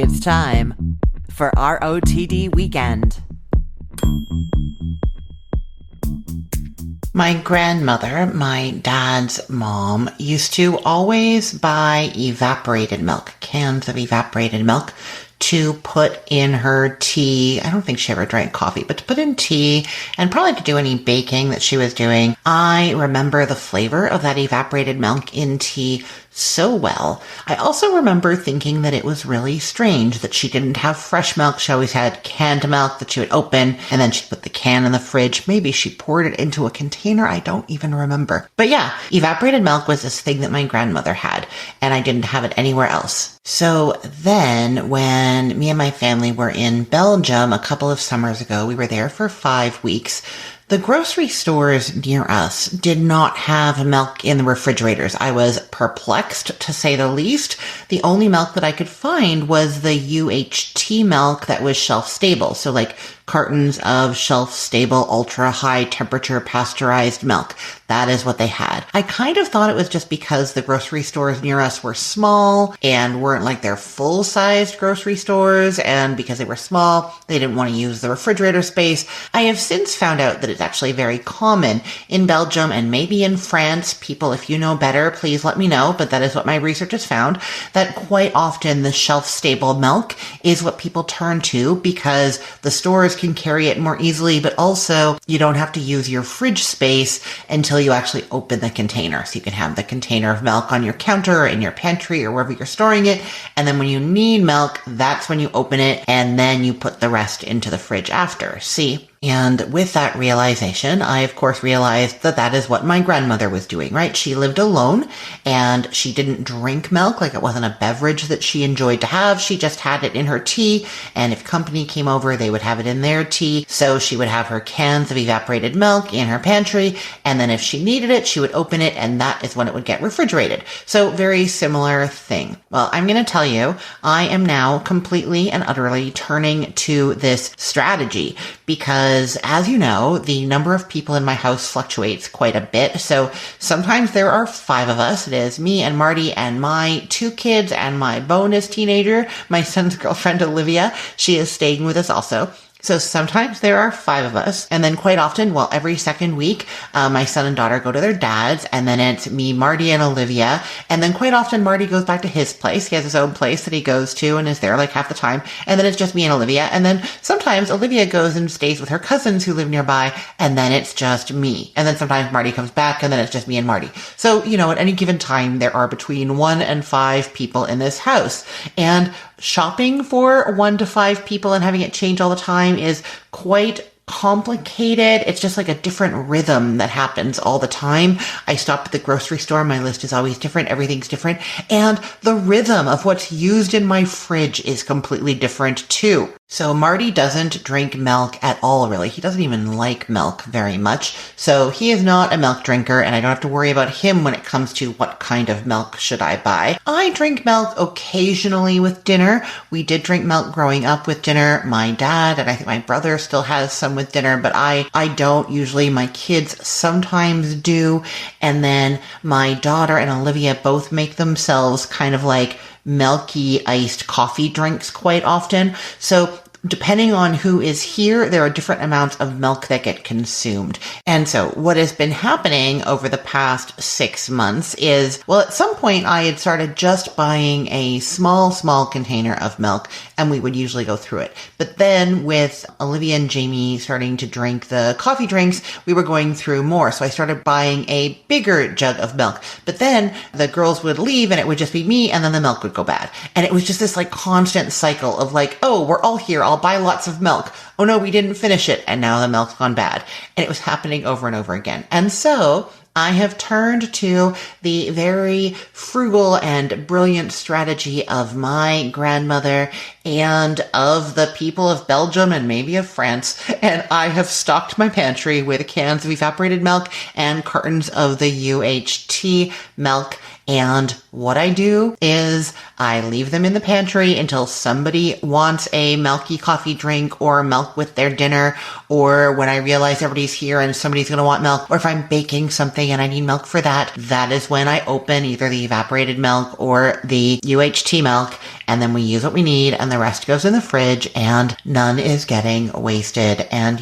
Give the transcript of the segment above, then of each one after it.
It's time for ROTD Weekend. My grandmother, my dad's mom, used to always buy evaporated milk, cans of evaporated milk, to put in her tea. I don't think she ever drank coffee, but to put in tea and probably to do any baking that she was doing. I remember the flavor of that evaporated milk in tea so well. I also remember thinking that it was really strange that she didn't have fresh milk. She always had canned milk that she would open and then she'd put the can in the fridge. Maybe she poured it into a container. I don't even remember. But yeah, evaporated milk was this thing that my grandmother had, and I didn't have it anywhere else. So then when me and my family were in Belgium a couple of summers ago, we were there for 5 weeks. The grocery stores near us did not have milk in the refrigerators. I was perplexed, to say the least. The only milk that I could find was the UHT milk that was shelf stable. So like cartons of shelf stable, ultra high temperature pasteurized milk. That is what they had. I kind of thought it was just because the grocery stores near us were small and weren't like their full-sized grocery stores, and because they were small, they didn't want to use the refrigerator space. I have since found out that it's actually very common in Belgium and maybe in France. People, if you know better, please let me know, but that is what my research has found, that quite often the shelf-stable milk is what people turn to because the stores can carry it more easily, but also you don't have to use your fridge space until you actually open the container. So you can have the container of milk on your counter or in your pantry or wherever you're storing it. And then when you need milk, that's when you open it and then you put the rest into the fridge after. See? And with that realization, I of course realized that that is what my grandmother was doing, right? She lived alone and she didn't drink milk, like it wasn't a beverage that she enjoyed to have. She just had it in her tea, and if company came over, they would have it in their tea. So she would have her cans of evaporated milk in her pantry, and then if she needed it, she would open it, and that is when it would get refrigerated. So very similar thing. Well, I'm going to tell you, I am now completely and utterly turning to this strategy because, as you know, the number of people in my house fluctuates quite a bit. So sometimes there are 5 of us. It is me and Marty and my 2 kids and my bonus teenager, my son's girlfriend, Olivia. She is staying with us also. So sometimes there are 5 of us, and then quite often, well, every second week, my son and daughter go to their dad's, and then it's me, Marty, and Olivia, and then quite often Marty goes back to his place. He has his own place that he goes to and is there like half the time, and then it's just me and Olivia, and then sometimes Olivia goes and stays with her cousins who live nearby, and then it's just me, and then sometimes Marty comes back, and then it's just me and Marty. So, you know, at any given time, there are between 1 and 5 people in this house, and shopping for 1 to 5 people and having it change all the time is quite complicated. It's just like a different rhythm that happens all the time. I stop at the grocery store. My list is always different. Everything's different. And the rhythm of what's used in my fridge is completely different too. So Marty doesn't drink milk at all, really. He doesn't even like milk very much. So he is not a milk drinker, and I don't have to worry about him when it comes to what kind of milk should I buy. I drink milk occasionally with dinner. We did drink milk growing up with dinner. My dad, and I think my brother still has some with dinner, but I don't usually. My kids sometimes do. And then my daughter and Olivia both make themselves kind of like milky iced coffee drinks quite often. So depending on who is here, there are different amounts of milk that get consumed. And so what has been happening over the past 6 months is, well, at some point I had started just buying a small container of milk, and we would usually go through it. But then with Olivia and Jamie starting to drink the coffee drinks, we were going through more. So I started buying a bigger jug of milk. But then the girls would leave and it would just be me, and then the milk would go bad. And it was just this like constant cycle of like, oh, we're all here. I'll buy lots of milk. Oh no, we didn't finish it. And now the milk's gone bad. And it was happening over and over again. And so I have turned to the very frugal and brilliant strategy of my grandmother and of the people of Belgium and maybe of France. And I have stocked my pantry with cans of evaporated milk and cartons of the UHT milk. And what I do is I leave them in the pantry until somebody wants a milky coffee drink or milk with their dinner, or when I realize everybody's here and somebody's going to want milk, or if I'm baking something and I need milk for that, that is when I open either the evaporated milk or the UHT milk. and then we use what we need, and the rest goes in the fridge, and none is getting wasted. And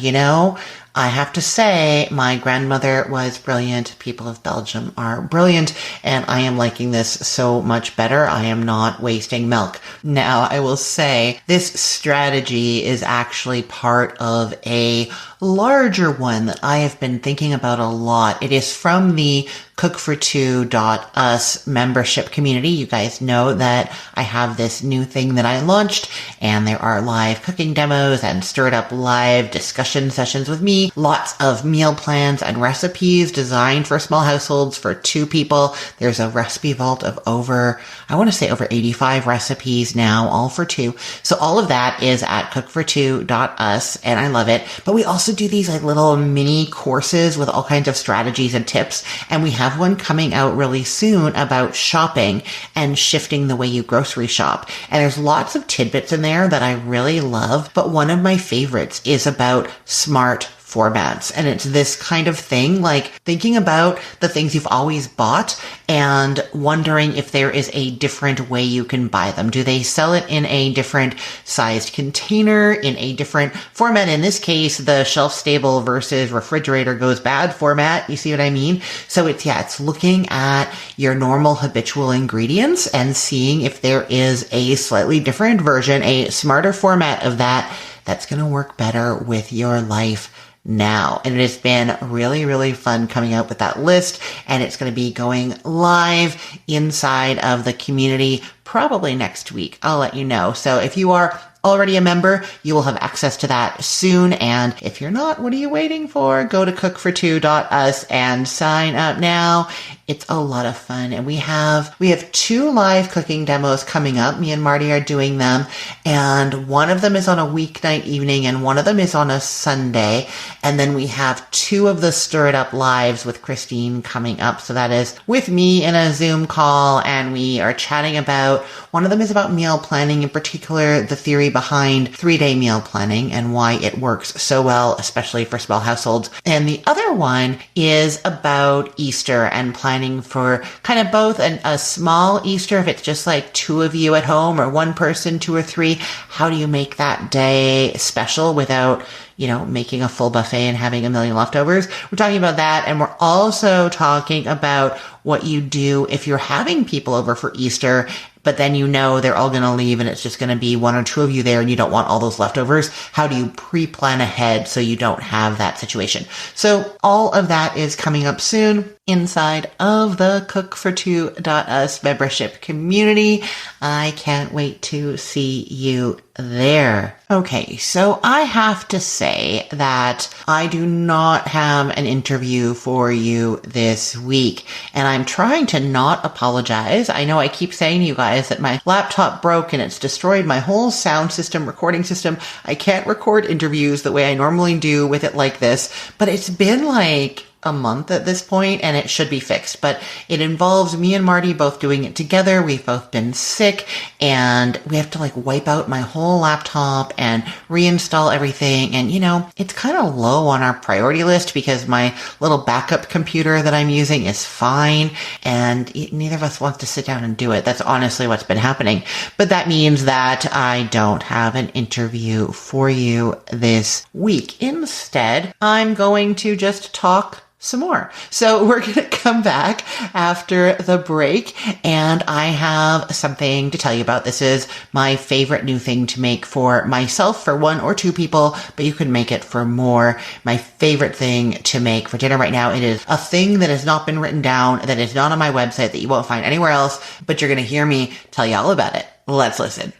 I have to say, my grandmother was brilliant. People of Belgium are brilliant, and I am liking this so much better. I am not wasting milk. Now, I will say this strategy is actually part of a larger one that I have been thinking about a lot. It is from the cookfor2.us membership community. You guys know that I have this new thing that I launched, and there are live cooking demos and stirred up live discussion sessions with me. Lots of meal plans and recipes designed for small households for 2 people. There's a recipe vault of over 85 recipes now, all for 2. So all of that is at cookfor2.us, and I love it. But we also do these like little mini courses with all kinds of strategies and tips, and we have one coming out really soon about shopping and shifting the way you grocery shop. And there's lots of tidbits in there that I really love, but one of my favorites is about smart formats. And it's this kind of thing, like thinking about the things you've always bought and wondering if there is a different way you can buy them. Do they sell it in a different sized container, in a different format? In this case, the shelf stable versus refrigerator goes bad format. You see what I mean? So it's looking at your normal habitual ingredients and seeing if there is a slightly different version, a smarter format of that that's going to work better with your life now. And it has been really, really fun coming out with that list, and it's going to be going live inside of the community probably next week. I'll let you know. So if you are already a member, you will have access to that soon. And if you're not, what are you waiting for? Go to cookfor2.us and sign up now. It's a lot of fun. And we have 2 live cooking demos coming up. Me and Marty are doing them. And one of them is on a weeknight evening and one of them is on a Sunday. And then we have 2 of the Stir It Up lives with Christine coming up. So that is with me in a Zoom call, and we are chatting about, one of them is about meal planning, in particular, the theory behind 3-day meal planning and why it works so well, especially for small households. And the other one is about Easter and planning for kind of both a small Easter, if it's just like 2 of you at home, or 1 person, 2 or 3. How do you make that day special without making a full buffet and having a million leftovers? We're talking about that. And we're also talking about what you do if you're having people over for Easter, but then they're all going to leave and it's just going to be 1 or 2 of you there and you don't want all those leftovers. How do you pre-plan ahead so you don't have that situation? So all of that is coming up soon inside of the cookfor2.us membership community. I can't wait to see you there. Okay, so I have to say that I do not have an interview for you this week, and I'm trying to not apologize. I know I keep saying to you guys that my laptop broke and it's destroyed my whole sound system, recording system. I can't record interviews the way I normally do with it like this, but it's been like a month at this point and it should be fixed. But it involves me and Marty both doing it together. We've both been sick and we have to wipe out my whole laptop and reinstall everything. And it's kind of low on our priority list because my little backup computer that I'm using is fine and neither of us wants to sit down and do it. That's honestly what's been happening. But that means that I don't have an interview for you this week. Instead, I'm going to just talk some more. So we're going to come back after the break and I have something to tell you about. This is my favorite new thing to make for myself, for 1 or 2 people, but you can make it for more. My favorite thing to make for dinner right now. It is a thing that has not been written down, that is not on my website, that you won't find anywhere else, but you're going to hear me tell you all about it. Let's listen.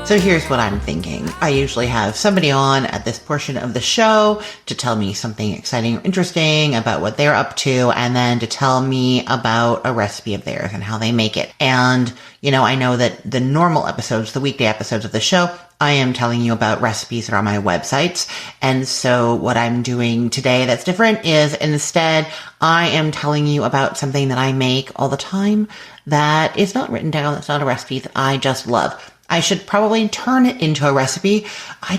So here's what I'm thinking. I usually have somebody on at this portion of the show to tell me something exciting or interesting about what they're up to, and then to tell me about a recipe of theirs and how they make it. And, I know that the normal episodes, the weekday episodes of the show, I am telling you about recipes that are on my websites. And so what I'm doing today that's different is instead I am telling you about something that I make all the time that is not written down. It's not a recipe that I just love. I should probably turn it into a recipe. I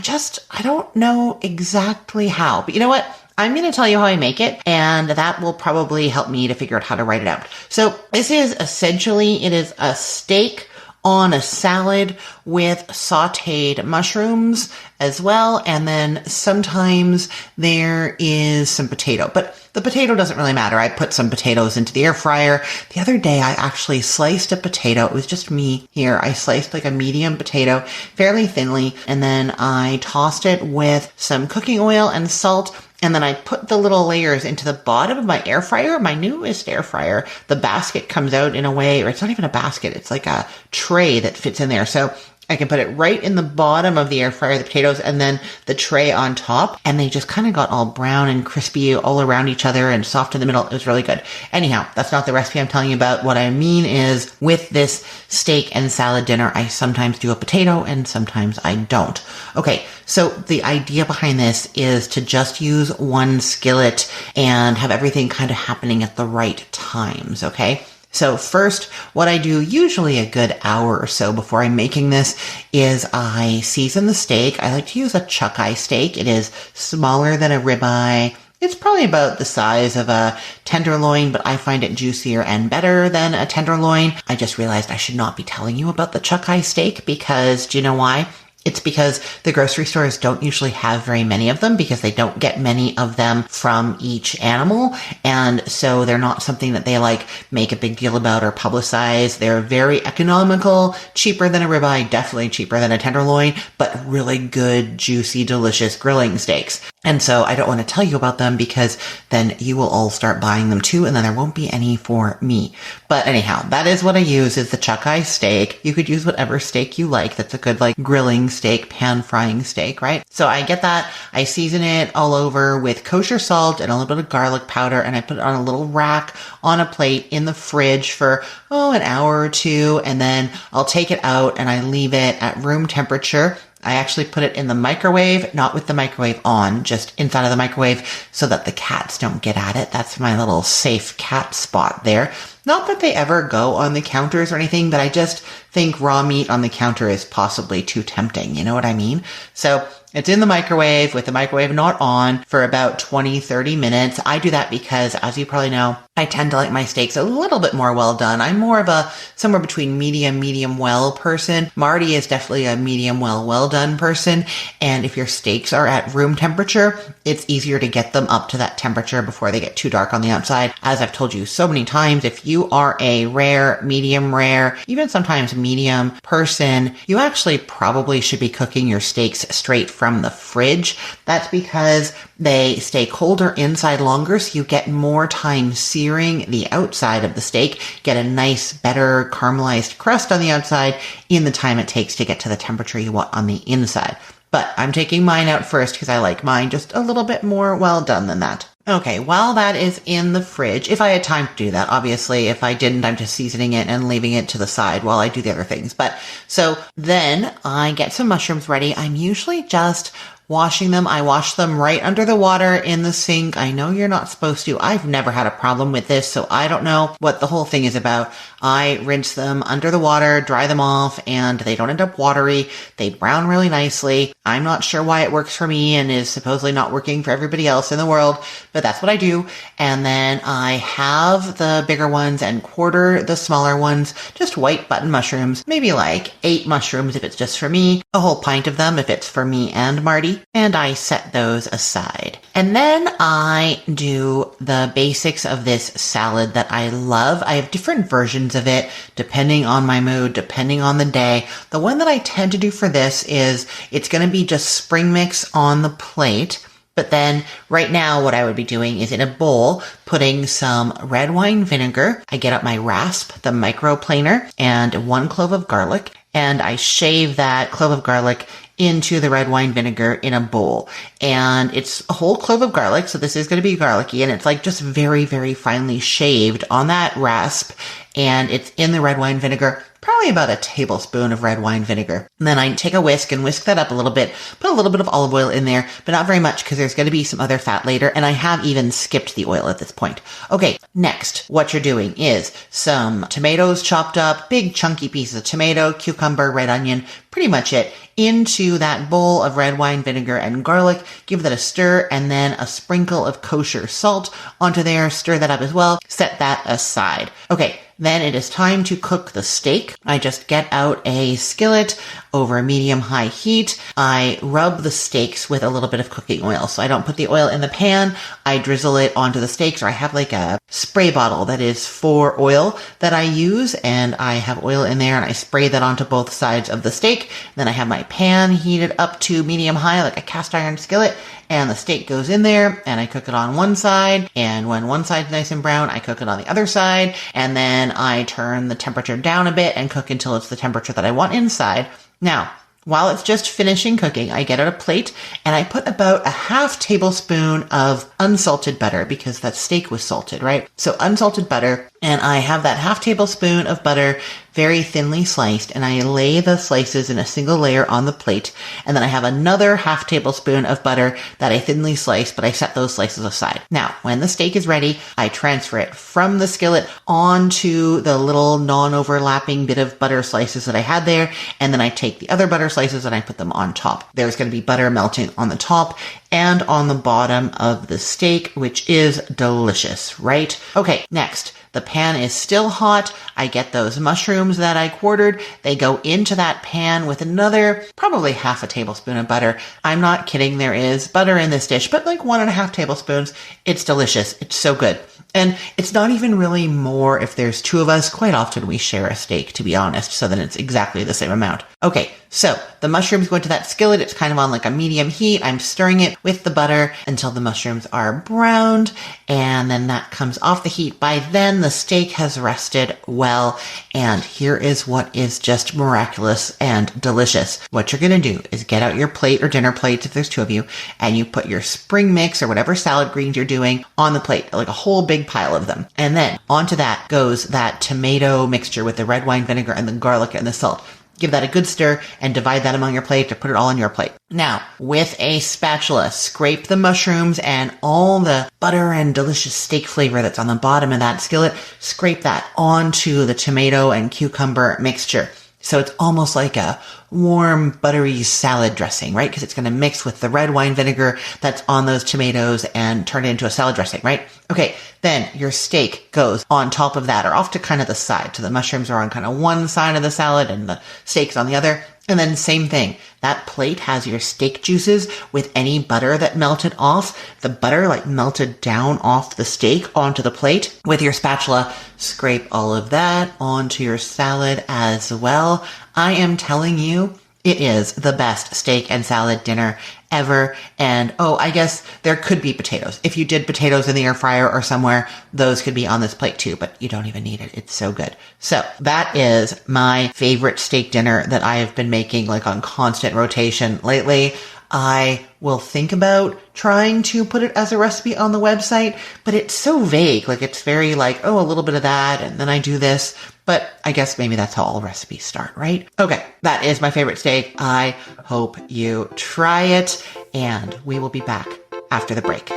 don't know exactly how, but you know what? I'm going to tell you how I make it, and that will probably help me to figure out how to write it out. So this is essentially, it is a steak on a salad with sauteed mushrooms as well. And then sometimes there is some potato, but the potato doesn't really matter. I put some potatoes into the air fryer. The other day I actually sliced a potato. It was just me here. I sliced like a medium potato fairly thinly, and then I tossed it with some cooking oil and salt. And then I put the little layers into the bottom of my air fryer, my newest air fryer. The basket comes out in a way, or it's not even a basket. It's like a tray that fits in there. So I can put it right in the bottom of the air fryer, the potatoes, and then the tray on top. And they just kind of got all brown and crispy all around each other and soft in the middle. It was really good. Anyhow, that's not the recipe I'm telling you about. What I mean is with this steak and salad dinner, I sometimes do a potato and sometimes I don't. Okay, so the idea behind this is to just use one skillet and have everything kind of happening at the right times, okay? So first, what I do usually a good hour or so before I'm making this is I season the steak. I like to use a chuck eye steak. It is smaller than a ribeye. It's probably about the size of a tenderloin, but I find it juicier and better than a tenderloin. I just realized I should not be telling you about the chuck eye steak because, do you know why? It's because the grocery stores don't usually have very many of them because they don't get many of them from each animal. And so they're not something that they like make a big deal about or publicize. They're very economical, cheaper than a ribeye, definitely cheaper than a tenderloin, but really good, juicy, delicious grilling steaks. And so I don't want to tell you about them because then you will all start buying them too, and then there won't be any for me. But anyhow, that is what I use is the chuck eye steak. You could use whatever steak you like. That's a good like grilling steak, pan frying steak, right? So I get that. I season it all over with kosher salt and a little bit of garlic powder, and I put it on a little rack on a plate in the fridge for, an hour or two, and then I'll take it out and I leave it at room temperature. I actually put it in the microwave, not with the microwave on, just inside of the microwave so that the cats don't get at it. That's my little safe cat spot there. Not that they ever go on the counters or anything, but I just think raw meat on the counter is possibly too tempting. You know what I mean? So it's in the microwave with the microwave not on for about 20, 30 minutes. I do that because, as you probably know, I tend to like my steaks a little bit more well done. I'm more of a somewhere between medium well person. Marty is definitely a medium well done person. And if your steaks are at room temperature, it's easier to get them up to that temperature before they get too dark on the outside. As I've told you so many times, if you are a rare, medium rare, even sometimes medium person, you actually probably should be cooking your steaks straight from the fridge. That's because they stay colder inside longer, so you get more time searing the outside of the steak, get a nice, better caramelized crust on the outside in the time it takes to get to the temperature you want on the inside. But I'm taking mine out first because I like mine just a little bit more well done than that. Okay, while that is in the fridge, if I had time to do that, obviously, if I didn't, I'm just seasoning it and leaving it to the side while I do the other things. But so then I get some mushrooms ready. I'm usually just washing them. I wash them right under the water in the sink. I know you're not supposed to. I've never had a problem with this, so I don't know what the whole thing is about. I rinse them under the water, dry them off, and they don't end up watery. They brown really nicely. I'm not sure why it works for me and is supposedly not working for everybody else in the world, but that's what I do. And then I have the bigger ones and quarter the smaller ones, just white button mushrooms, maybe like 8 mushrooms if it's just for me, a whole pint of them if it's for me and Marty. And I set those aside. And then I do the basics of this salad that I love. I have different versions of it depending on my mood, depending on the day. The one that I tend to do for this is it's going to be just spring mix on the plate. But then right now what I would be doing is in a bowl, putting some red wine vinegar. I get out my rasp, the microplaner, and 1 clove of garlic. And I shave that clove of garlic into the red wine vinegar in a bowl. And it's a whole clove of garlic, so this is going to be garlicky, and it's like just very, very finely shaved on that rasp, and it's in the red wine vinegar. probably about a tablespoon of red wine vinegar. And then I take a whisk and whisk that up a little bit, put a little bit of olive oil in there, but not very much because there's going to be some other fat later. And I have even skipped the oil at this point. Okay, next, what you're doing is some tomatoes chopped up, big chunky pieces of tomato, cucumber, red onion, pretty much it, into that bowl of red wine vinegar and garlic. Give that a stir, and then a sprinkle of kosher salt onto there. Stir that up as well. Set that aside. Okay, then it is time to cook the steak. I just get out a skillet over medium-high heat. I rub the steaks with a little bit of cooking oil. So I don't put the oil in the pan. I drizzle it onto the steaks, or I have like a spray bottle that is for oil that I use, and I have oil in there, and I spray that onto both sides of the steak. Then I have my pan heated up to medium-high, like a cast iron skillet, and the steak goes in there, and I cook it on one side, and when one side's nice and brown, I cook it on the other side, and then I turn the temperature down a bit and cook until it's the temperature that I want inside. Now, while it's just finishing cooking, I get out a plate and I put about a half tablespoon of unsalted butter, because that steak was salted, right? So unsalted butter, and I have that half tablespoon of butter very thinly sliced, and I lay the slices in a single layer on the plate. And then I have another half tablespoon of butter that I thinly sliced, but I set those slices aside. Now, when the steak is ready, I transfer it from the skillet onto the little non-overlapping bit of butter slices that I had there. And then I take the other butter slices and I put them on top. There's going to be butter melting on the top and on the bottom of the steak, which is delicious, right? Okay, next. The pan is still hot. I get those mushrooms that I quartered. They go into that pan with another, probably half a tablespoon of butter. I'm not kidding. There is butter in this dish, but like 1.5 tablespoons. It's delicious. It's so good. And it's not even really more if there's two of us. Quite often we share a steak, to be honest, so then it's exactly the same amount. Okay, so the mushrooms go into that skillet. It's kind of on like a medium heat. I'm stirring it with the butter until the mushrooms are browned, and then that comes off the heat. By then, the steak has rested well, and here is what is just miraculous and delicious. What you're going to do is get out your plate or dinner plate, if there's two of you, and you put your spring mix or whatever salad greens you're doing on the plate, like a whole big pile of them. And then onto that goes that tomato mixture with the red wine vinegar and the garlic and the salt. Give that a good stir and divide that among your plate to put it all on your plate. Now, with a spatula, scrape the mushrooms and all the butter and delicious steak flavor that's on the bottom of that skillet, scrape that onto the tomato and cucumber mixture. So it's almost like a warm, buttery salad dressing, right? Because it's going to mix with the red wine vinegar that's on those tomatoes and turn it into a salad dressing, right? Okay, then your steak goes on top of that, or off to kind of the side. So the mushrooms are on kind of one side of the salad and the steak's on the other. And then same thing. That plate has your steak juices with any butter that melted off. The butter like melted down off the steak onto the plate. With your spatula, scrape all of that onto your salad as well. I am telling you, it is the best steak and salad dinner ever. And oh, I guess there could be potatoes. If you did potatoes in the air fryer or somewhere, those could be on this plate too, but you don't even need it. It's so good. So that is my favorite steak dinner that I have been making like on constant rotation lately. I will think about trying to put it as a recipe on the website, but it's so vague. Like it's very like, oh, a little bit of that, and then I do this. But I guess maybe that's how all recipes start, right? Okay, that is my favorite steak. I hope you try it, and we will be back after the break.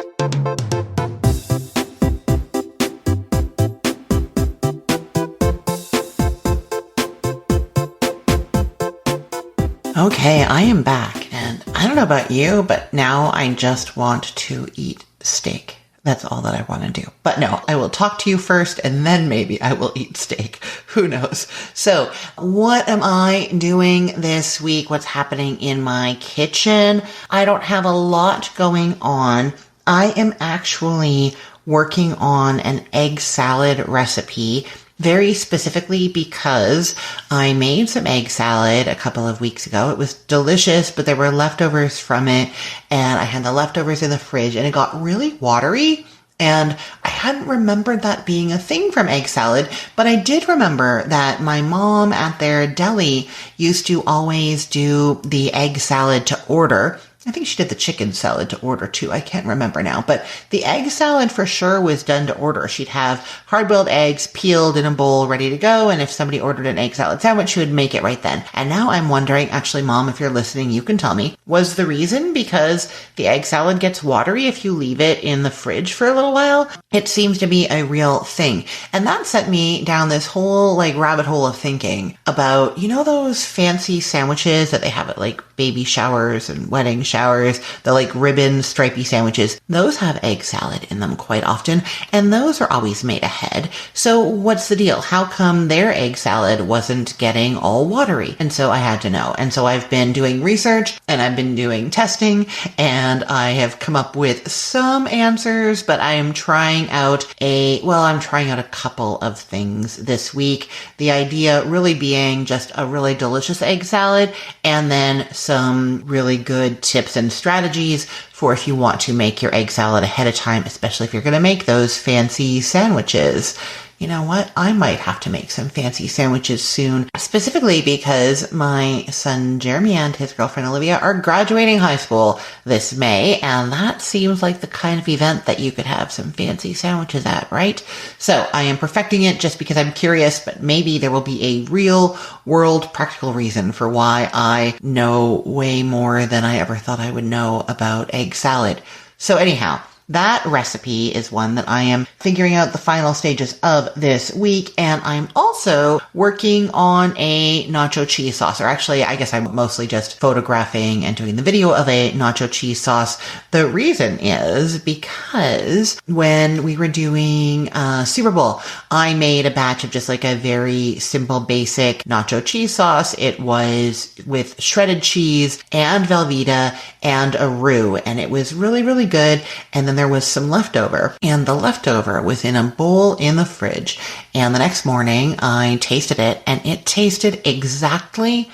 Okay, I am back, and I don't know about you, but now I just want to eat steak. That's all that I want to do. But no, I will talk to you first, and then maybe I will eat steak. Who knows? So, what am I doing this week? What's happening in my kitchen? I don't have a lot going on. I am actually working on an egg salad recipe, very specifically because I made some egg salad a couple of weeks ago. It was delicious, but there were leftovers from it, and I had the leftovers in the fridge, and it got really watery, and I hadn't remembered that being a thing from egg salad, but I did remember that my mom at their deli used to always do the egg salad to order. I think she did the chicken salad to order too. I can't remember now, but the egg salad for sure was done to order. She'd have hard-boiled eggs peeled in a bowl ready to go. And if somebody ordered an egg salad sandwich, she would make it right then. And now I'm wondering, actually, Mom, if you're listening, you can tell me, was the reason because the egg salad gets watery if you leave it in the fridge for a little while? It seems to be a real thing. And that set me down this whole rabbit hole of thinking about, those fancy sandwiches that they have at baby showers and wedding showers, the ribbon stripy sandwiches. Those have egg salad in them quite often, and those are always made ahead. So what's the deal? How come their egg salad wasn't getting all watery? And so I had to know. And so I've been doing research and I've been doing testing, and I have come up with some answers, but I am trying out a couple of things this week. The idea really being just a really delicious egg salad, and then some really good tips and strategies for if you want to make your egg salad ahead of time, especially if you're going to make those fancy sandwiches. You know what? I might have to make some fancy sandwiches soon, specifically because my son Jeremy and his girlfriend Olivia are graduating high school this May, and that seems like the kind of event that you could have some fancy sandwiches at, right? So I am perfecting it just because I'm curious, but maybe there will be a real world practical reason for why I know way more than I ever thought I would know about egg salad. So anyhow, that recipe is one that I am figuring out the final stages of this week, and I'm also working on a nacho cheese sauce, or actually, I guess I'm mostly just photographing and doing the video of a nacho cheese sauce. The reason is because when we were doing Super Bowl, I made a batch of just a very simple, basic nacho cheese sauce. It was with shredded cheese and Velveeta and a roux, and it was really, really good. And then there was some leftover, and the leftover was in a bowl in the fridge. And the next morning I tasted it, and it tasted exactly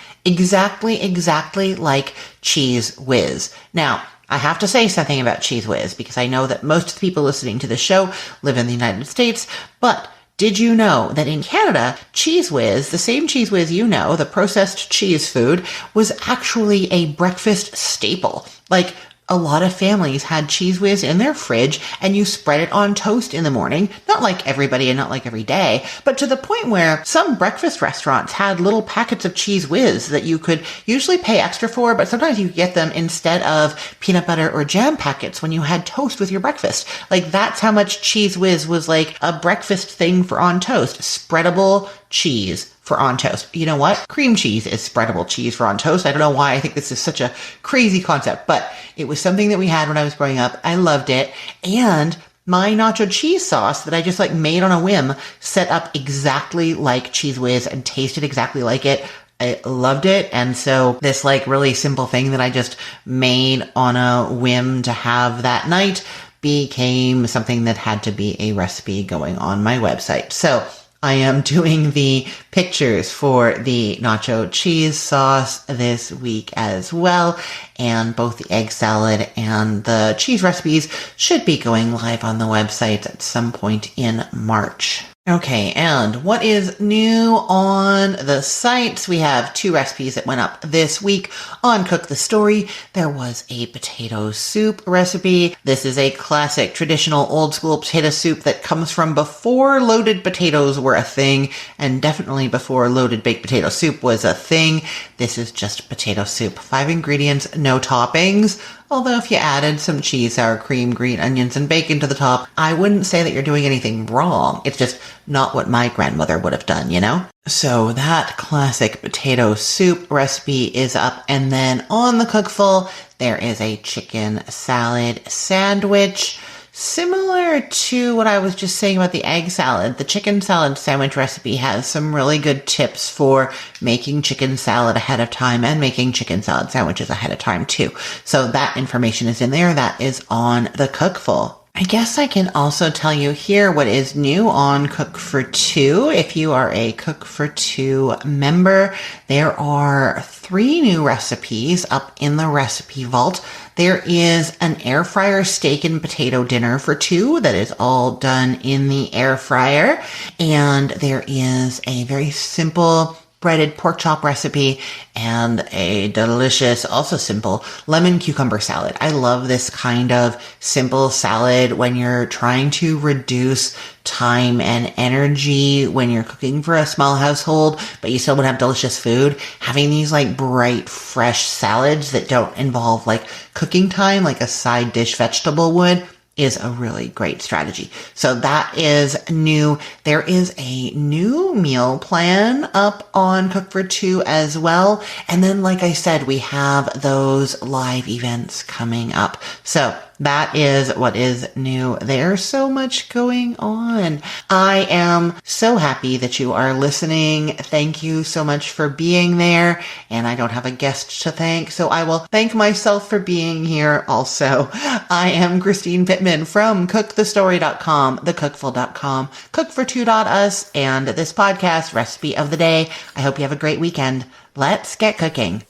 like Cheese Whiz. Now, I have to say something about Cheese Whiz because I know that most of the people listening to the show live in the United States, but did you know that in Canada, Cheese Whiz, the same Cheese Whiz the processed cheese food, was actually a breakfast staple? A lot of families had Cheese Whiz in their fridge, and you spread it on toast in the morning. Not like everybody and not like every day, but to the point where some breakfast restaurants had little packets of Cheese Whiz that you could usually pay extra for, but sometimes you get them instead of peanut butter or jam packets when you had toast with your breakfast. That's how much Cheese Whiz was a breakfast thing for on toast. Spreadable cheese for on toast. You know what? Cream cheese is spreadable cheese for on toast. I don't know why I think this is such a crazy concept, but it was something that we had when I was growing up. I loved it. And my nacho cheese sauce that I just made on a whim set up exactly like Cheese Whiz and tasted exactly like it. I loved it. And so this really simple thing that I just made on a whim to have that night became something that had to be a recipe going on my website. So I am doing the pictures for the nacho cheese sauce this week as well, and both the egg salad and the cheese recipes should be going live on the website at some point in March. Okay, and what is new on the sites? We have 2 recipes that went up this week on Cook the Story. There was a potato soup recipe. This is a classic, traditional, old-school potato soup that comes from before loaded potatoes were a thing, and definitely before loaded baked potato soup was a thing. This is just potato soup. 5 ingredients, no toppings. Although if you added some cheese, sour cream, green onions, and bacon to the top, I wouldn't say that you're doing anything wrong. It's just not what my grandmother would have done, So that classic potato soup recipe is up. And then on the Cookful, there is a chicken salad sandwich. Similar to what I was just saying about the egg salad, the chicken salad sandwich recipe has some really good tips for making chicken salad ahead of time and making chicken salad sandwiches ahead of time too. So that information is in there. That is on the Cookful. I guess I can also tell you here what is new on Cook for Two. If you are a Cook for Two member, there are 3 new recipes up in the recipe vault. There is an air fryer steak and potato dinner for 2 that is all done in the air fryer. And there is a very simple breaded pork chop recipe and a delicious, also simple lemon cucumber salad. I love this kind of simple salad when you're trying to reduce time and energy when you're cooking for a small household, but you still would have delicious food. Having these like bright, fresh salads that don't involve like cooking time, like a side dish vegetable would, is a really great strategy. So that is new. There is a new meal plan up on Cook for Two as well. And then, like I said, we have those live events coming up. So that is what is new. There's so much going on. I am so happy that you are listening. Thank you so much for being there. And I don't have a guest to thank, so I will thank myself for being here also. I am Christine Pittman from cookthestory.com, thecookful.com, cookfor2.us, and this podcast, Recipe of the Day. I hope you have a great weekend. Let's get cooking.